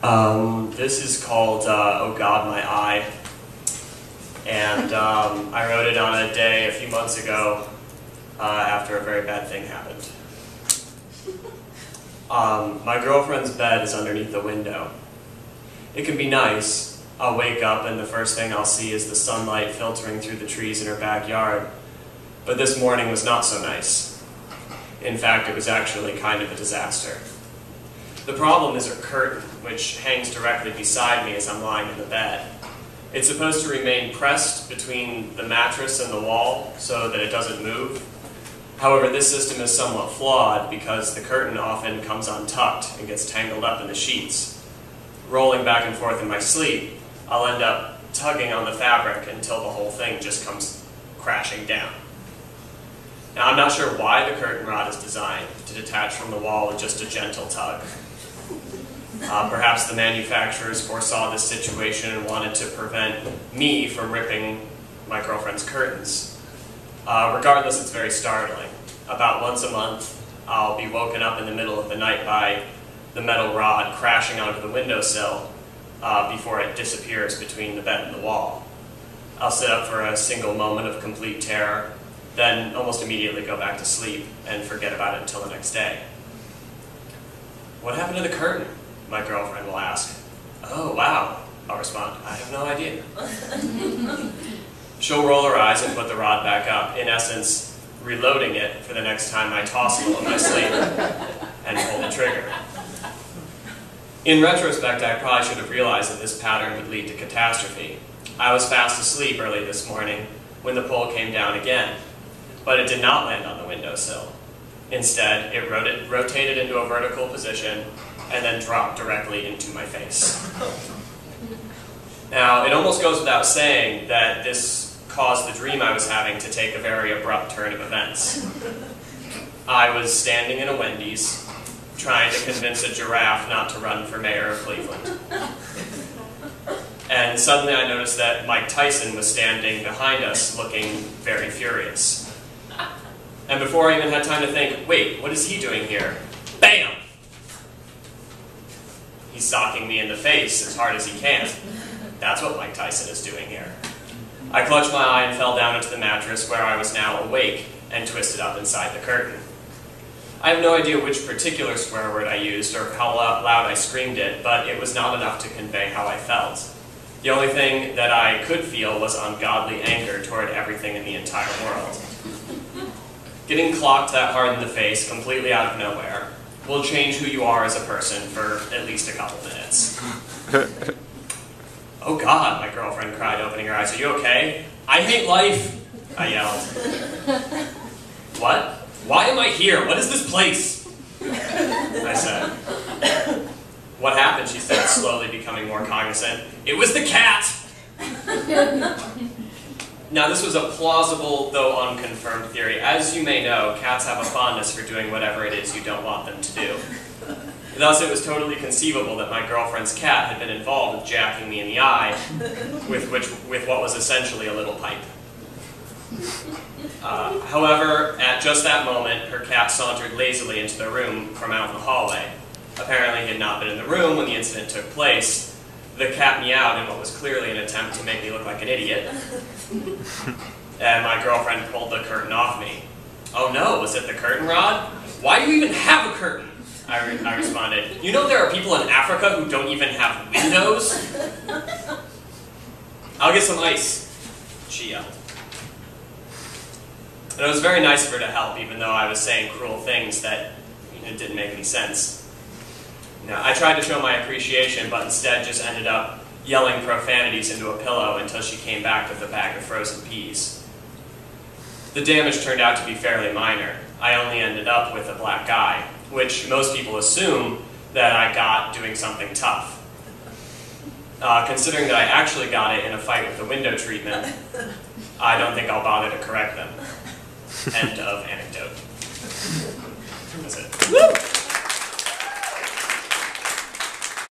This is called Oh God, My Eye, and I wrote it on a day a few months ago after a very bad thing happened. My girlfriend's bed is underneath the window. It can be nice. I'll wake up and the first thing I'll see is the sunlight filtering through the trees in her backyard. But this morning was not so nice. In fact, it was actually kind of a disaster. The problem is her curtain, which hangs directly beside me as I'm lying in the bed. It's supposed to remain pressed between the mattress and the wall so that it doesn't move. However, this system is somewhat flawed because the curtain often comes untucked and gets tangled up in the sheets. Rolling back and forth in my sleep, I'll end up tugging on the fabric until the whole thing just comes crashing down. Now, I'm not sure why the curtain rod is designed to detach from the wall with just a gentle tug. Perhaps the manufacturers foresaw this situation and wanted to prevent me from ripping my girlfriend's curtains. Regardless, it's very startling. About once a month, I'll be woken up in the middle of the night by the metal rod crashing onto the windowsill before it disappears between the bed and the wall. I'll sit up for a single moment of complete terror, then almost immediately go back to sleep and forget about it until the next day. What happened to the curtain? My girlfriend will ask. Oh, wow, I'll respond. I have no idea. She'll roll her eyes and put the rod back up, in essence, reloading it for the next time I toss a little in my sleep and pull the trigger. In retrospect, I probably should have realized that this pattern would lead to catastrophe. I was fast asleep early this morning when the pole came down again, but it did not land on the windowsill. Instead, it rotated into a vertical position and then dropped directly into my face. Now, it almost goes without saying that this caused the dream I was having to take a very abrupt turn of events. I was standing in a Wendy's, trying to convince a giraffe not to run for mayor of Cleveland. And suddenly I noticed that Mike Tyson was standing behind us, looking very furious. And before I even had time to think, wait, what is he doing here? Bam! He's socking me in the face as hard as he can. That's what Mike Tyson is doing here. I clutched my eye and fell down into the mattress where I was now awake and twisted up inside the curtain. I have no idea which particular swear word I used or how loud I screamed it, but it was not enough to convey how I felt. The only thing that I could feel was ungodly anger toward everything in the entire world. Getting clocked that hard in the face, completely out of nowhere, will change who you are as a person for at least a couple minutes. Oh God, my girlfriend cried, opening her eyes. Are you okay? I hate life, I yelled. What? Why am I here? What is this place? I said. What happened? She said, slowly becoming more cognizant. It was the cat! Now, this was a plausible, though unconfirmed theory. As you may know, cats have a fondness for doing whatever it is you don't want them to do. Thus, it was totally conceivable that my girlfriend's cat had been involved with jacking me in the eye with what was essentially a little pipe. However, at just that moment, her cat sauntered lazily into the room from out in the hallway. Apparently, he had not been in the room when the incident took place. The cat meowed in what was clearly an attempt to make me look like an idiot. And my girlfriend pulled the curtain off me. Oh no, was it the curtain rod? Why do you even have a curtain? I responded. You know there are people in Africa who don't even have windows? I'll get some ice, she yelled. And it was very nice of her to help, even though I was saying cruel things that didn't make any sense. Now, I tried to show my appreciation, but instead just ended up yelling profanities into a pillow until she came back with a bag of frozen peas. The damage turned out to be fairly minor. I only ended up with a black eye, which most people assume that I got doing something tough. Considering that I actually got it in a fight with the window treatment, I don't think I'll bother to correct them. End of anecdote. That's it. Woo!